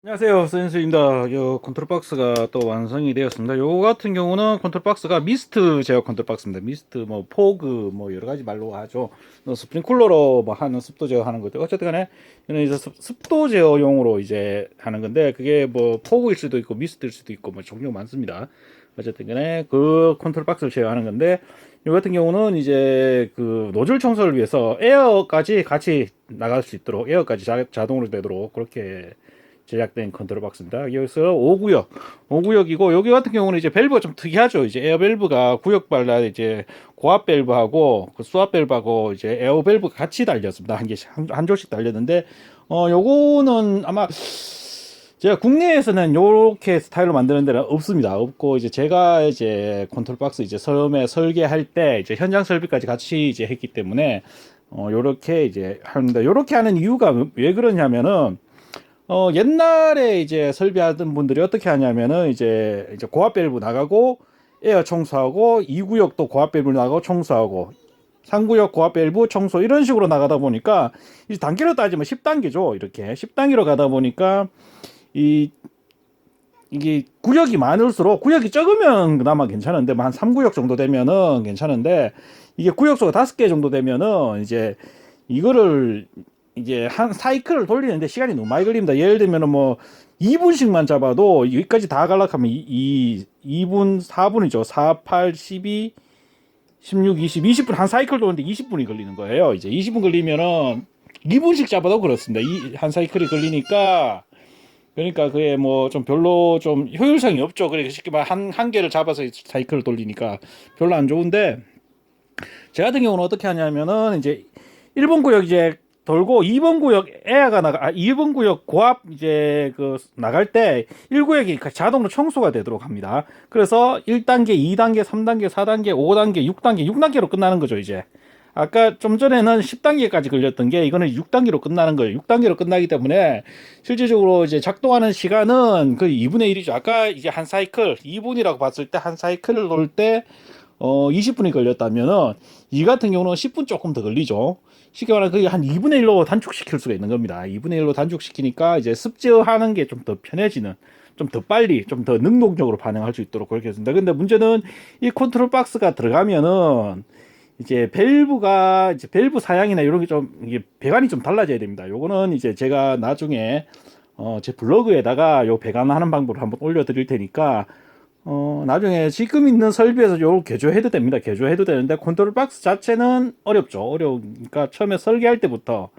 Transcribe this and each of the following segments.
안녕하세요, 센스입니다. 요 컨트롤 박스가 또 완성이 되었습니다. 요 같은 경우는 컨트롤 박스가 미스트 제어 컨트롤 박스입니다. 미스트, 뭐 포그, 뭐 여러 가지 말로 하죠. 스프링쿨러로 뭐 하는 습도 제어하는 것들. 어쨌든간에 이는 이제 습도 제어용으로 이제 하는 건데 그게 뭐 포그일 수도 있고 미스트일 수도 있고 뭐 종류가 많습니다. 어쨌든간에 그 컨트롤 박스를 제어하는 건데 요 같은 경우는 이제 그 노즐 청소를 위해서 에어까지 같이 나갈 수 있도록 에어까지 자동으로 되도록 그렇게 제작된 컨트롤 박스입니다. 여기서 5구역, 5구역이고 여기 같은 경우는 이제 밸브가 좀 특이하죠. 이제 에어 밸브가 구역별로 이제 고압 밸브하고 그 수압 밸브하고 이제 에어 밸브가 같이 달렸습니다. 한 개씩 한 조씩 달렸는데 요거는 아마 제가 국내에서는 요렇게 스타일로 만드는 데는 없습니다. 없고 이제 제가 이제 컨트롤 박스 이제 처음에 설계할 때 이제 현장 설비까지 같이 이제 했기 때문에 요렇게 이제 합니다. 요렇게 하는 이유가 왜 그러냐면은 옛날에 이제 설비하던 분들이 어떻게 하냐면은 이제 고압 밸브 나가고 에어 청소하고 2구역도 고압 밸브 나가고 청소하고 3구역 고압 밸브 청소 이런 식으로 나가다 보니까 이제 단계로 따지면 10단계죠. 이렇게 10단계로 가다 보니까 이게 구역이 많을수록 구역이 적으면 그나마 괜찮은데 한 3구역 정도 되면은 괜찮은데 이게 구역수가 5개 정도 되면은 이제 이거를 이제 한 사이클을 돌리는데 시간이 너무 많이 걸립니다. 예를 들면은 뭐 2분씩만 잡아도 여기까지 다 가려면 2분 4분이죠. 4, 8, 12, 16, 20, 20분 한 사이클 도는데 20분이 걸리는 거예요. 이제 20분 걸리면은 2분씩 잡아도 그렇습니다. 한 사이클이 걸리니까 그러니까 그게 뭐 좀 별로 좀 효율성이 없죠. 그러니까 쉽게 말 한 개를 잡아서 사이클을 돌리니까 별로 안 좋은데 제 같은 경우는 어떻게 하냐면은 이제 1번 구역 이제 돌고 2번 구역 에어가 2번 구역 고압 이제 그 나갈 때 1구역이 자동으로 청소가 되도록 합니다. 그래서 1단계, 2단계, 3단계, 4단계, 5단계, 6단계, 6단계로 끝나는 거죠, 이제. 아까 좀 전에는 10단계까지 걸렸던 게 이거는 6단계로 끝나는 거예요. 6단계로 끝나기 때문에 실질적으로 이제 작동하는 시간은 거의 2분의 1이죠. 아까 이제 한 사이클 2분이라고 봤을 때 한 사이클을 돌 때 20분이 걸렸다면은 이 같은 경우는 10분 조금 더 걸리죠. 쉽게 말하면 그게 한 2분의 1로 단축시킬 수가 있는 겁니다. 2분의 1로 단축시키니까 이제 습제하는 게 좀 더 편해지는, 좀 더 빨리, 좀 더 능동적으로 반응할 수 있도록 그렇게 했습니다. 근데 문제는 이 컨트롤 박스가 들어가면은 이제 밸브 사양이나 이런 게 좀 이게 배관이 좀 달라져야 됩니다. 요거는 이제 제가 나중에 제 블로그에다가 요 배관하는 방법을 한번 올려드릴 테니까 나중에 지금 있는 설비에서 요걸 개조해도 됩니다. 개조해도 되는데 컨트롤 박스 자체는 어렵죠. 어려우니까 처음에 설계할 때부터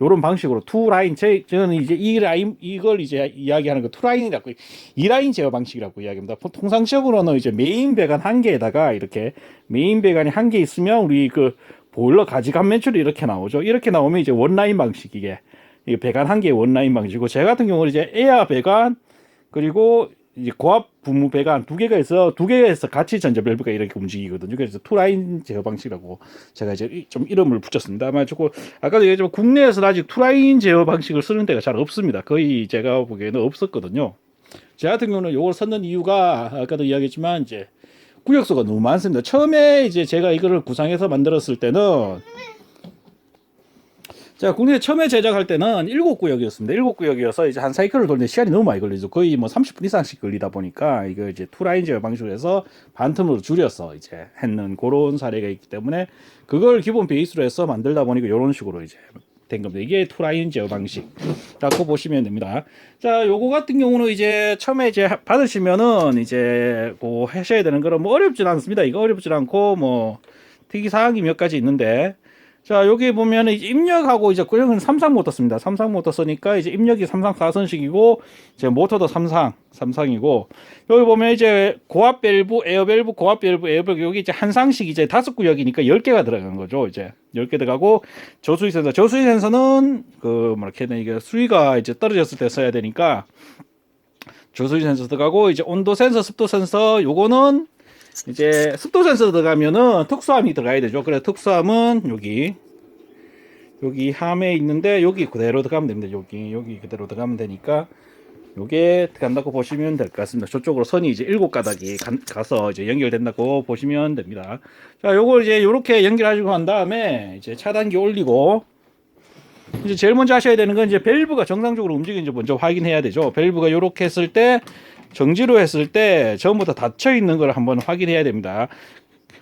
요런 방식으로 투 라인 저는 이제 이 라인 이걸 이제 이야기하는 거 투 라인이라고 이 라인 제어 방식이라고 이야기합니다. 통상적으로는 이제 메인 배관 한 개에다가 이렇게 메인 배관이 한 개 있으면 우리 그 보일러 가지간 매출이 이렇게 나오죠. 이렇게 나오면 이제 원라인 방식 이게 배관 한 개의 원라인 방식이고 제 같은 경우는 이제 에어 배관 그리고 이제 고압 분무 배관 두 개가 있어 두 개에서 같이 전자 밸브가 이렇게 움직이거든요. 그래서 투라인 제어 방식이라고 제가 이제 좀 이름을 붙였습니다. 아마 조금 아까도 얘기했지만 국내에서는 아직 투라인 제어 방식을 쓰는 데가 잘 없습니다. 거의 제가 보기에는 없었거든요. 제 같은 경우는 이걸 썼는 이유가 아까도 이야기했지만 이제 구역수가 너무 많습니다. 처음에 이제 제가 이거를 구상해서 만들었을 때는 자, 국내 처음에 제작할 때는 7구역이었습니다. 7구역이어서 이제 한 사이클을 돌리는데 시간이 너무 많이 걸리죠. 거의 뭐 30분 이상씩 걸리다 보니까 이거 이제 투라인 제어 방식으로 해서 반틈으로 줄여서 이제 했는 그런 사례가 있기 때문에 그걸 기본 베이스로 해서 만들다 보니까 이런 식으로 이제 된 겁니다. 이게 투라인 제어 방식이라고 보시면 됩니다. 자, 요거 같은 경우는 이제 처음에 이제 받으시면은 이제 뭐 하셔야 되는 거는 뭐 어렵진 않습니다. 이거 어렵진 않고 뭐 특이 사항이 몇 가지 있는데 자, 여기 보면은 이제 입력하고 이제 구형은 삼상 모터 씁니다. 삼상 모터 쓰니까 이제 입력이 삼상 4선식이고 이제 모터도 삼상이고 여기 보면 이제 고압 밸브, 에어 밸브, 고압 밸브, 에어 밸브 여기 이제 한 상씩 이제 5구역이니까 10개가 들어간 거죠. 이제 10개 들어가고 저수위 센서. 저수위 센서는 그 뭐랄까 이게 수위가 이제 떨어졌을 때 써야 되니까 저수위 센서 들어가고 이제 온도 센서, 습도 센서 요거는 이제 습도 센서 들어가면은 특수함이 들어가야 되죠. 그래 특수함은 여기 함에 있는데 여기 그대로 들어가면 됩니다. 여기 그대로 들어가면 되니까 요게 들어간다고 보시면 될 것 같습니다. 저쪽으로 선이 이제 7가닥이 가서 이제 연결된다고 보시면 됩니다. 자, 요걸 이제 요렇게 연결하시고 한 다음에 이제 차단기 올리고 이제 제일 먼저 하셔야 되는 건 이제 밸브가 정상적으로 움직이는지 먼저 확인해야 되죠. 밸브가 이렇게 했을 때, 정지로 했을 때 전부 다 닫혀 있는 걸 한번 확인해야 됩니다.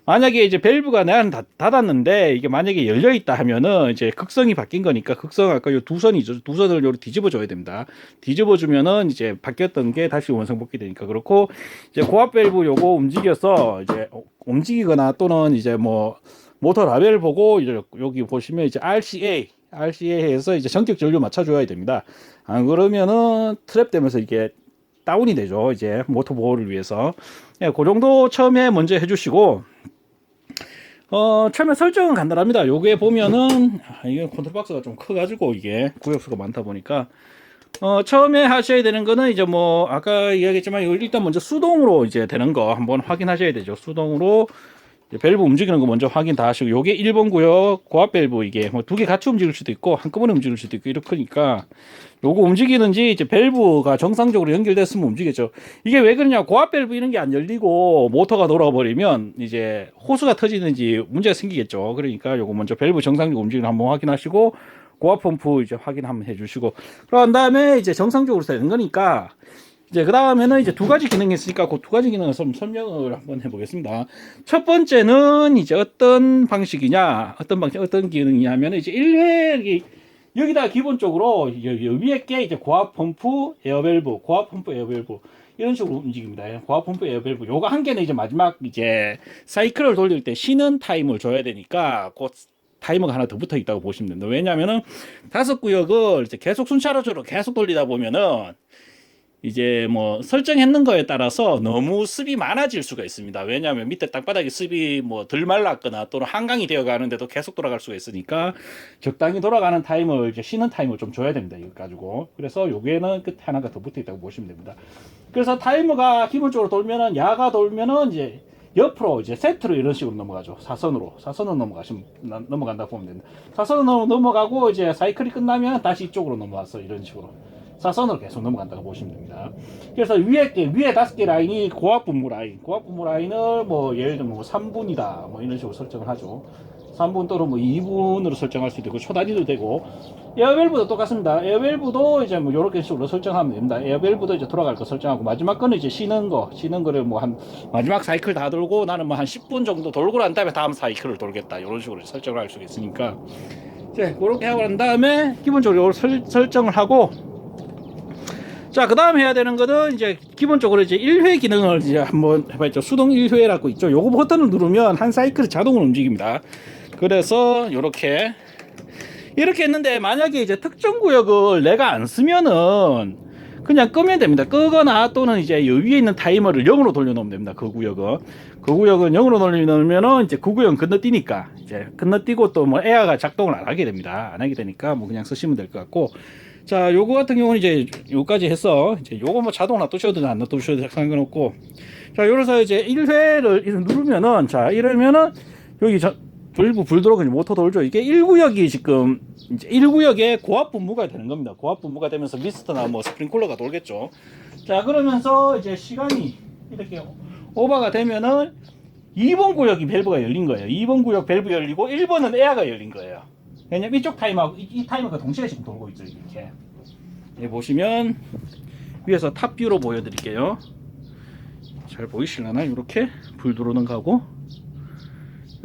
만약에 이제 밸브가 나는 닫았는데 이게 만약에 열려 있다 하면은 이제 극성이 바뀐 거니까, 극성 아까 요 두 선이죠. 두 선을 요렇게 뒤집어 줘야 됩니다. 뒤집어 주면은 이제 바뀌었던 게 다시 원상복귀 되니까. 그렇고 이제 고압 밸브 요거 움직여서 이제 움직이거나 또는 이제 뭐 모터 라벨 보고 이제 여기 보시면 이제 RCA에서 이제 전격 전류 맞춰줘야 됩니다. 안 그러면은 트랩 되면서 이게 다운이 되죠. 이제 모터 보호를 위해서. 예, 그 정도 처음에 먼저 해주시고, 처음에 설정은 간단합니다. 요게 보면은, 이게 컨트롤 박스가 좀 커가지고 이게 구역수가 많다 보니까, 처음에 하셔야 되는 거는 이제 뭐, 아까 이야기했지만, 이거 일단 먼저 수동으로 이제 되는 거 한번 확인하셔야 되죠. 수동으로 밸브 움직이는 거 먼저 확인 다 하시고, 요게 1번 구역 고압 밸브, 이게 뭐 두 개 같이 움직일 수도 있고 한꺼번에 움직일 수도 있고 이렇게니까 요거 움직이는지 이제 밸브가 정상적으로 연결됐으면 움직이죠. 이게 왜 그러냐, 고압 밸브 이런 게 안 열리고 모터가 돌아버리면 이제 호스가 터지는지 문제가 생기겠죠. 그러니까 요거 먼저 밸브 정상적으로 움직이는 거 한번 확인하시고, 고압 펌프 이제 확인 한번 해주시고, 그런 다음에 이제 정상적으로 되는 거니까 이제 그 다음에는 이제 두 가지 기능이 있으니까 그 두 가지 기능을 좀 설명을 한번 해보겠습니다. 첫 번째는 이제 어떤 방식이냐, 어떤 기능이냐면 이제 1회 여기다 기본적으로 위에 게 이제 고압 펌프 에어밸브, 고압 펌프 에어밸브 이런 식으로 움직입니다. 고압 펌프 에어밸브 요거 한 개는 이제 마지막 이제 사이클을 돌릴 때 쉬는 타임을 줘야 되니까 그 타이머가 하나 더 붙어 있다고 보시면 됩니다. 왜냐면은 5구역을 이제 계속 순차적으로 계속 돌리다 보면은 이제 뭐 설정했는 거에 따라서 너무 습이 많아질 수가 있습니다. 왜냐하면 밑에 땅바닥에 습이 뭐 덜 말랐거나 또는 한강이 되어 가는데도 계속 돌아갈 수가 있으니까 적당히 돌아가는 타임을 이제 쉬는 타임을 좀 줘야 됩니다. 이거 가지고. 그래서 여기에는 끝에 하나가 더 붙어 있다고 보시면 됩니다. 그래서 타이머가 기본적으로 돌면은, 야가 돌면은 이제 옆으로 이제 세트로 이런 식으로 넘어가죠. 사선으로 넘어간다 보면 됩니다. 사선으로 넘어가고 이제 사이클이 끝나면 다시 이쪽으로 넘어와서 이런 식으로 사선으로 계속 넘어간다고 보시면 됩니다. 그래서 위에 5개 라인이 고압 분무 라인을 뭐 예를 들면 뭐 3분이다 뭐 이런 식으로 설정을 하죠. 3분 또는 뭐 2분으로 설정할 수도 있고 초단위도 되고, 에어밸브도 똑같습니다. 에어밸브도 이제 뭐 이렇게 식으로 설정하면 됩니다. 에어밸브도 이제 돌아갈 거 설정하고, 마지막 거는 이제 쉬는 거를 뭐 한 마지막 사이클 다 돌고 나는 뭐 한 10분 정도 돌고 난 다음에 다음 사이클을 돌겠다 이런 식으로 설정을 할 수가 있으니까, 이제 그렇게 하고 난 다음에 기본적으로 설정을 하고, 자, 그 다음 해야 되는 거는 이제 기본적으로 이제 1회 기능을 이제 한번 해봤죠. 수동 1회라고 있죠. 요거 버튼을 누르면 한 사이클이 자동으로 움직입니다. 그래서 이렇게 했는데, 만약에 이제 특정 구역을 내가 안 쓰면은 그냥 끄면 됩니다. 끄거나 또는 이제 여 위에 있는 타이머를 0으로 돌려놓으면 됩니다. 그 구역은 0으로 돌려놓으면은 이제 그 구역은 건너뛰니까, 이제 건너뛰고 또 뭐 에어가 작동을 안 하게 됩니다. 안 하게 되니까 뭐 그냥 쓰시면 될 것 같고, 자, 요거 같은 경우는 이제 요까지 해서 이제 요거 뭐 자동 놔두셔도 안 놔두셔도 상관없고, 자, 요래서 이제 1회를 누르면은, 자, 이러면은 여기 불 들어오고 모터 돌죠. 이게 1구역이 지금 이제 1구역에 고압 분무가 되는 겁니다. 고압 분무가 되면서 미스터나 뭐 스프링클러가 돌겠죠. 자, 그러면서 이제 시간이 이렇게 오버가 되면은 2번 구역이 밸브가 열린 거예요. 2번 구역 밸브 열리고 1번은 에어가 열린 거예요. 왜냐면 이쪽 타임하고 이 타이머가 동시에 지금 돌고 있죠. 이렇게. 예, 보시면 위에서 탑뷰로 보여드릴게요. 잘 보이시려나? 이렇게 불 들어오는 거하고,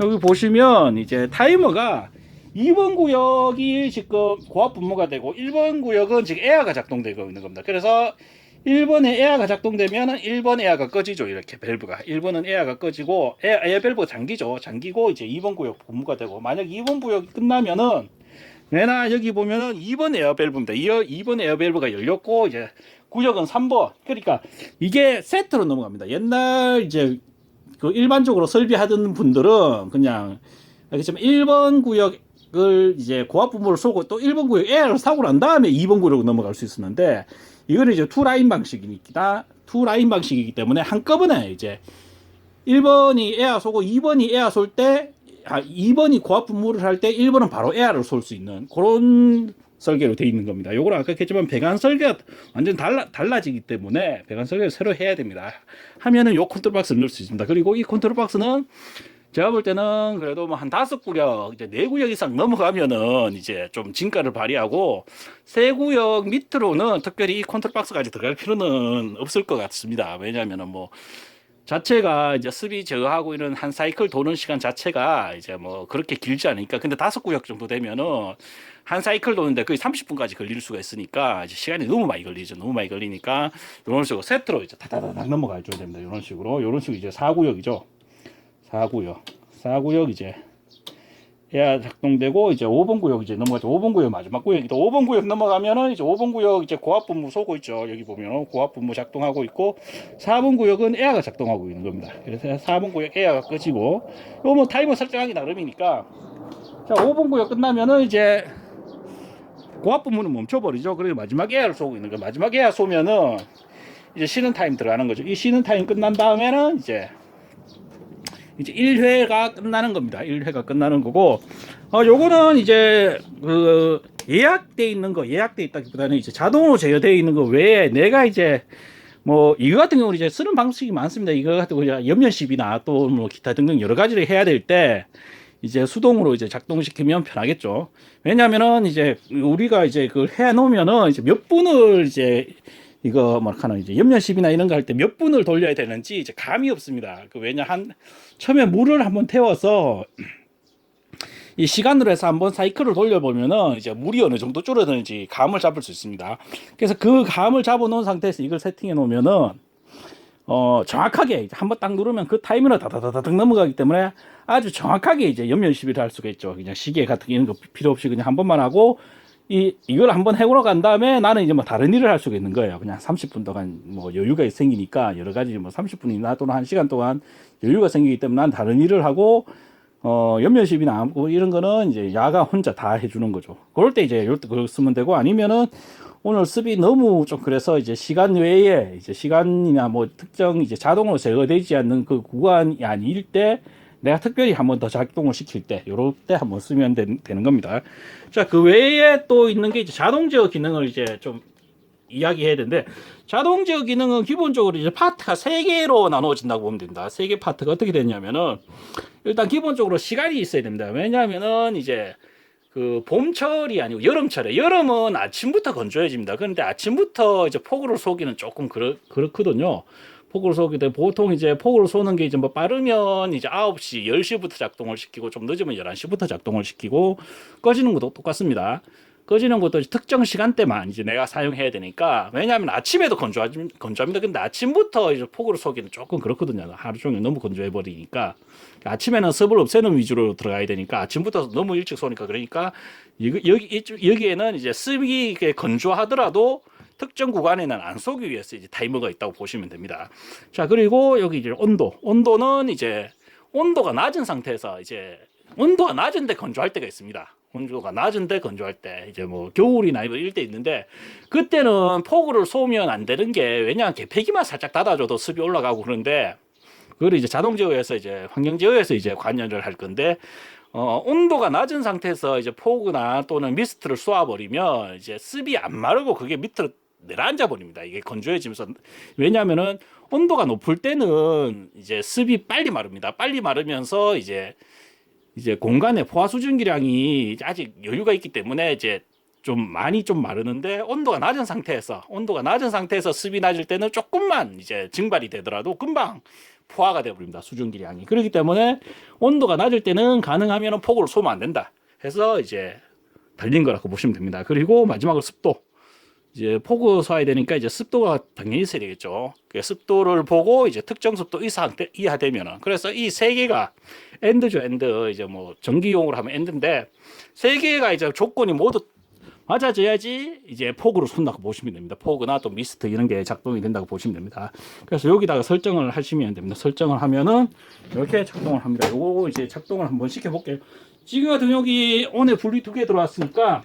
여기 보시면 이제 타이머가 2번 구역이 지금 고압 분무가 되고 1번 구역은 지금 에어가 작동되고 있는 겁니다. 그래서 1번에 에어가 작동되면 1번 에어가 꺼지죠. 이렇게 밸브가 1번은 에어가 꺼지고 에어 밸브가 잠기고 이제 2번 구역 분무가 되고, 만약 2번 구역이 끝나면은 내나 여기 보면은 2번 에어 밸브입니다. 2번 에어 밸브가 열렸고 이제 구역은 3번. 그러니까 이게 세트로 넘어갑니다. 옛날 이제 그 일반적으로 설비하던 분들은 그냥 알겠지만 1번 구역을 이제 고압 분무를 쏘고 또 1번 구역 에어를 사고 난 다음에 2번 구역으로 넘어갈 수 있었는데, 이거는 이제 투라인 방식이기 때문에 한꺼번에 이제 1번이 에어 쏘고 2번이 에어 쏠 때, 2번이 고압 분무를 할 때 1번은 바로 에어를 쏠 수 있는 그런 설계로 되어 있는 겁니다. 요거는 아까 했지만 배관 설계가 완전 달라지기 때문에 배관 설계를 새로 해야 됩니다. 하면은 요 컨트롤 박스를 넣을 수 있습니다. 그리고 이 컨트롤 박스는 제가 볼 때는 그래도 뭐 한 5구역, 이제 4구역 이상 넘어가면은 이제 좀 진가를 발휘하고 3구역 밑으로는 특별히 이 컨트롤 박스까지 들어갈 필요는 없을 것 같습니다. 왜냐면은 뭐 자체가 이제 수비 제어하고 이런 한 사이클 도는 시간 자체가 이제 뭐 그렇게 길지 않으니까. 근데 5구역 정도 되면은 한 사이클 도는데 거의 30분까지 걸릴 수가 있으니까 이제 시간이 너무 많이 걸리죠. 너무 많이 걸리니까 이런 식으로 세트로 이제 타다다닥 넘어가 줘야 됩니다. 이런 식으로 이제 4구역이죠. 4구역 이제 해야 작동되고 이제 5번 구역 이제 넘어가죠. 5번 구역 마지막 구역이다. 5번 구역 넘어가면은 이제 5번 구역 이제 고압 분무 쏘고 있죠. 여기 보면 고압 분무 작동하고 있고 4번 구역은 에어가 작동하고 있는 겁니다. 그래서 4번 구역 에어가 꺼지고 요 뭐 타이머 설정하기 나름이니까 자 5번 구역 끝나면은 이제 고압 분무는 멈춰버리죠. 그리고 마지막 에어를 쏘고 있는 거예요. 마지막 에어 쏘면은 이제 쉬는 타임 들어가는 거죠. 이 쉬는 타임 끝난 다음에는 이제 1회가 끝나는 겁니다. 1회가 끝나는 거고, 요거는 이제, 예약돼 있는 거, 예약돼 있다기보다는 이제 자동으로 제어되어 있는 거 외에 내가 이제, 뭐, 이거 같은 경우는 이제 쓰는 방식이 많습니다. 이거 같은 경우 옆면십이나 또 뭐 기타 등등 여러 가지를 해야 될 때, 이제 수동으로 이제 작동시키면 편하겠죠. 왜냐면은 이제 우리가 이제 그걸 해 놓으면은 이제 몇 분을 이제 이거 뭐라카나 이제 옆면십이나 이런 거 할 때 몇 분을 돌려야 되는지 이제 감이 없습니다. 왜냐 처음에 물을 한번 태워서 이 시간으로 해서 한번 사이클을 돌려보면은 이제 물이 어느 정도 줄어드는지 감을 잡을 수 있습니다. 그래서 그 감을 잡아 놓은 상태에서 이걸 세팅해 놓으면은 정확하게 한번 딱 누르면 그 타이머로 다다다닥 넘어가기 때문에 아주 정확하게 이제 옆면시비를 할 수가 있죠. 그냥 시계 같은 거 필요 없이 그냥 한 번만 하고 이걸 한번 해보러 간 다음에 나는 이제 뭐 다른 일을 할 수가 있는 거예요. 그냥 30분 동안 뭐 여유가 생기니까 여러 가지 뭐 30분이나 또는 1시간 동안 여유가 생기기 때문에 난 다른 일을 하고 옆면십이나 하고 이런 거는 이제 야가 혼자 다 해주는 거죠. 그럴 때 이제 그걸 쓰면 되고 아니면은 오늘 습이 너무 좀 그래서 이제 시간 외에 이제 시간이나 뭐 특정 이제 자동으로 제어되지 않는 그 구간이 아닐 때 내가 특별히 한번 더 작동을 시킬 때 요럴 때 한번 쓰면 되는 겁니다. 자, 그 외에 또 있는 게 이제 자동 제어 기능을 이제 좀 이야기해야 되는데 자동 제어 기능은 기본적으로 이제 파트가 3개로 나누어진다고 보면 된다. 3개 파트가 어떻게 되냐면은 일단 기본적으로 시간이 있어야 됩니다. 왜냐하면은 이제 그 봄철이 아니고 여름철에 여름은 아침부터 건조해집니다. 그런데 아침부터 이제 폭우를 쏘기는 조금 그렇거든요. 폭우를 쏘기 때문에 보통 이제 폭우를 쏘는 게 이제 뭐 빠르면 이제 9시, 10시부터 작동을 시키고 좀 늦으면 11시부터 작동을 시키고 꺼지는 것도 똑같습니다. 꺼지는 것도 특정 시간대만 이제 내가 사용해야 되니까 왜냐하면 아침에도 건조합니다. 근데 아침부터 이제 폭우를 쏘기는 조금 그렇거든요. 하루 종일 너무 건조해 버리니까 아침에는 습을 없애는 위주로 들어가야 되니까 아침부터 너무 일찍 쏘니까 그러니까 여기에는 이제 습이 건조하더라도 특정 구간에는 안 쏘기 위해서 이제 타이머가 있다고 보시면 됩니다. 자, 그리고 여기 이제 온도는 이제 온도가 낮은 상태에서 이제 온도가 낮은데 건조할 때가 있습니다. 온도가 낮은데 건조할 때 이제 뭐 겨울이나 이럴 때 있는데 그때는 폭우를 쏘면 안 되는 게 왜냐하면 개폐기만 살짝 닫아줘도 습이 올라가고 그런데 그걸 이제 자동 제어에서 이제 환경 제어에서 이제 관여를 할 건데 온도가 낮은 상태에서 이제 폭우나 또는 미스트를 쏘아버리면 이제 습이 안 마르고 그게 밑으로 내려앉아 버립니다. 이게 건조해지면서 왜냐하면은 온도가 높을 때는 이제 습이 빨리 마릅니다. 빨리 마르면서 이제 공간의 포화 수증기량이 아직 여유가 있기 때문에 이제 좀 많이 좀 마르는데 온도가 낮은 상태에서 습이 낮을 때는 조금만 이제 증발이 되더라도 금방 포화가 되어 버립니다. 수증기량이. 그렇기 때문에 온도가 낮을 때는 가능하면 폭우를 쏘면 안 된다 해서 이제 달린 거라고 보시면 됩니다. 그리고 마지막으로 습도. 이제 폭우 쏘아야 되니까 이제 습도가 당연히 있어야 되겠죠. 습도를 보고 이제 특정 습도 이하되면은 그래서 이 3개가 엔드죠. 엔드. 이제 뭐 전기용으로 하면 엔드인데 3개가 이제 조건이 모두 맞아져야지 이제 폭우를 쏜다고 보시면 됩니다. 폭우나 또 미스트 이런 게 작동이 된다고 보시면 됩니다. 그래서 여기다가 설정을 하시면 됩니다. 설정을 하면은 이렇게 작동을 합니다. 요거 이제 작동을 한번 시켜볼게요. 지금 같은 여기 온에 불이 2개 들어왔으니까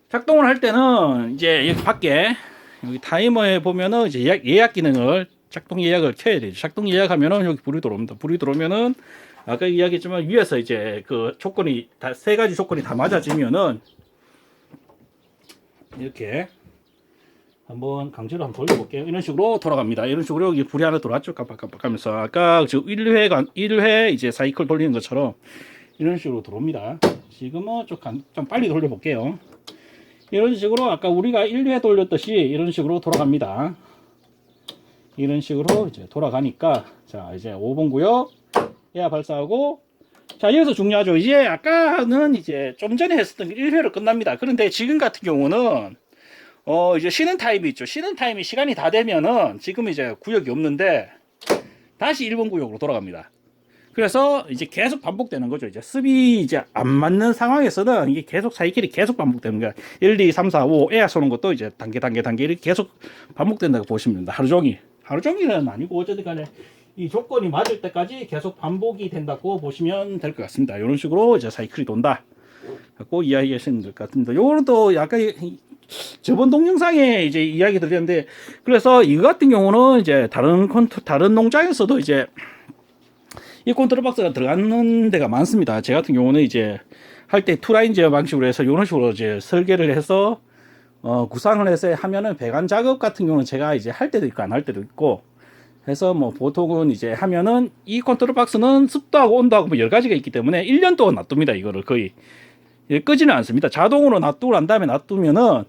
작동을 할 때는 이제 여기 밖에 여기 타이머에 보면은 이제 예약 기능을 작동 예약을 켜야 되죠. 작동 예약하면은 여기 불이 들어옵니다. 불이 들어오면은 아까 이야기했지만 위에서 이제 그 조건이 다 3가지 조건이 다 맞아지면은 이렇게 한번 강제로 한번 돌려볼게요. 이런 식으로 돌아갑니다. 이런 식으로 여기 불이 하나 들어왔죠. 깜빡깜빡하면서 아까 저 1회 이제 사이클 돌리는 것처럼 이런 식으로 들어옵니다. 지금은 좀 빨리 돌려볼게요. 이런 식으로 아까 우리가 1회 돌렸듯이 이런 식으로 돌아갑니다. 이런 식으로 이제 돌아가니까 자 이제 5번 구역 에어 발사하고 자 여기서 중요하죠. 이제 아까는 이제 좀 전에 했었던 1회로 끝납니다. 그런데 지금 같은 경우는 이제 쉬는 타임이 있죠. 쉬는 타임이 시간이 다 되면은 지금 이제 구역이 없는데 다시 1번 구역으로 돌아갑니다. 그래서 이제 계속 반복되는 거죠. 이제 습이 이제 안 맞는 상황에서는 이게 계속 사이클이 계속 반복되는 거야. 1, 2, 3, 4, 5 에어 쏘는 것도 이제 단계 이렇게 계속 반복된다고 보시면 됩니다. 하루 종일. 하루 종일은 아니고 어쨌든 간에 이 조건이 맞을 때까지 계속 반복이 된다고 보시면 될 것 같습니다. 이런 식으로 이제 사이클이 돈다. 갖고 이야기하시는 것 같은데, 요것도 약간 저번 동영상에 이제 이야기 드렸는데, 그래서 이거 같은 경우는 이제 다른 농장에서도 이제 이 컨트롤 박스가 들어가는 데가 많습니다. 제 같은 경우는 이제 할 때 투라인 제어 방식으로 해서 이런 식으로 이제 설계를 해서 구상을 해서 하면은 배관 작업 같은 경우는 제가 이제 할 때도 있고 안 할 때도 있고 해서 뭐 보통은 이제 하면은 이 컨트롤 박스는 습도하고 온도하고 뭐 여러 가지가 있기 때문에 1년 동안 놔둡니다. 이거를 거의 끄지는 않습니다. 자동으로 놔두고 난 다음에 놔두면은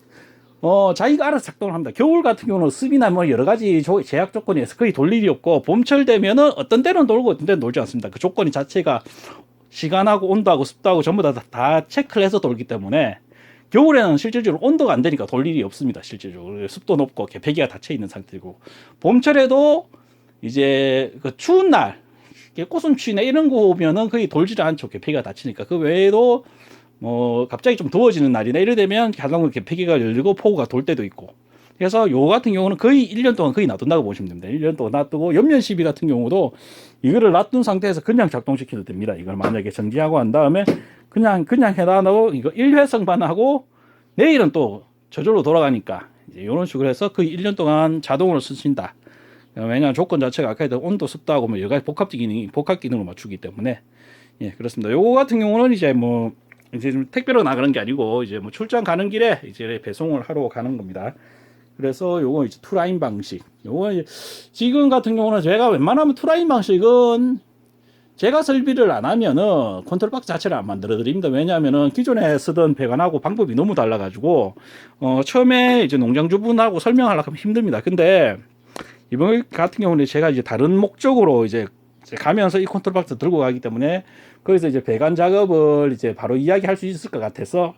자기가 알아서 작동을 합니다. 겨울 같은 경우는 습이나 뭐 여러 가지 제약 조건에서 거의 돌 일이 없고, 봄철 되면은 어떤 때는 돌고 어떤 때는 돌지 않습니다. 그 조건이 자체가 시간하고 온도하고 습도하고 전부 다 체크를 해서 돌기 때문에 겨울에는 실질적으로 온도가 안 되니까 돌 일이 없습니다. 실질적으로 습도 높고 개폐기가 닫혀 있는 상태고, 봄철에도 이제 그 추운 날 꽃순추위나 이런 거 오면은 거의 돌지를 않죠. 개폐기가 닫히니까. 그 외에도 뭐 갑자기 좀 더워지는 날이나 이래 되면 자동으로 개폐기가 열리고 폭우가 돌 때도 있고, 그래서 요 같은 경우는 거의 1년 동안 거의 놔둔다고 보시면 됩니다. 1년 동안 놔두고 옆면 시비 같은 경우도 이거를 놔둔 상태에서 그냥 작동시켜도 됩니다. 이걸 만약에 정지하고 한 다음에 그냥 해다 놓고 이거 1회성만 하고 내일은 또 저절로 돌아가니까 이제 이런 식으로 해서 거의 1년 동안 자동으로 쓰신다. 왜냐하면 조건 자체가 아까 했던 온도, 습도하고 뭐 여러 가지 복합 기능을 맞추기 때문에, 예, 그렇습니다. 요거 같은 경우는 이제 뭐 이제 좀 택배로 나가는 게 아니고 이제 뭐 출장 가는 길에 이제 배송을 하러 가는 겁니다. 그래서 요거 이제 투라인 방식. 요거 지금 같은 경우는 제가 웬만하면 투라인 방식은 제가 설비를 안 하면은 컨트롤 박스 자체를 안 만들어 드립니다. 왜냐하면은 기존에 쓰던 배관하고 방법이 너무 달라가지고 처음에 이제 농장주분하고 설명하려고 하면 힘듭니다. 근데 이번 같은 경우는 제가 이제 다른 목적으로 이제 가면서 이 컨트롤 박스 들고 가기 때문에 거기서 이제 배관 작업을 이제 바로 이야기할 수 있을 것 같아서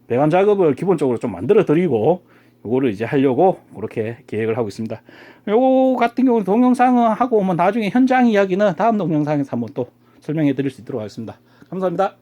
배관 작업을 기본적으로 좀 만들어 드리고 요거를 이제 하려고 그렇게 계획을 하고 있습니다. 요거 같은 경우는 동영상을 하고 뭐 나중에 현장 이야기는 다음 동영상에서 한번 또 설명해 드릴 수 있도록 하겠습니다. 감사합니다.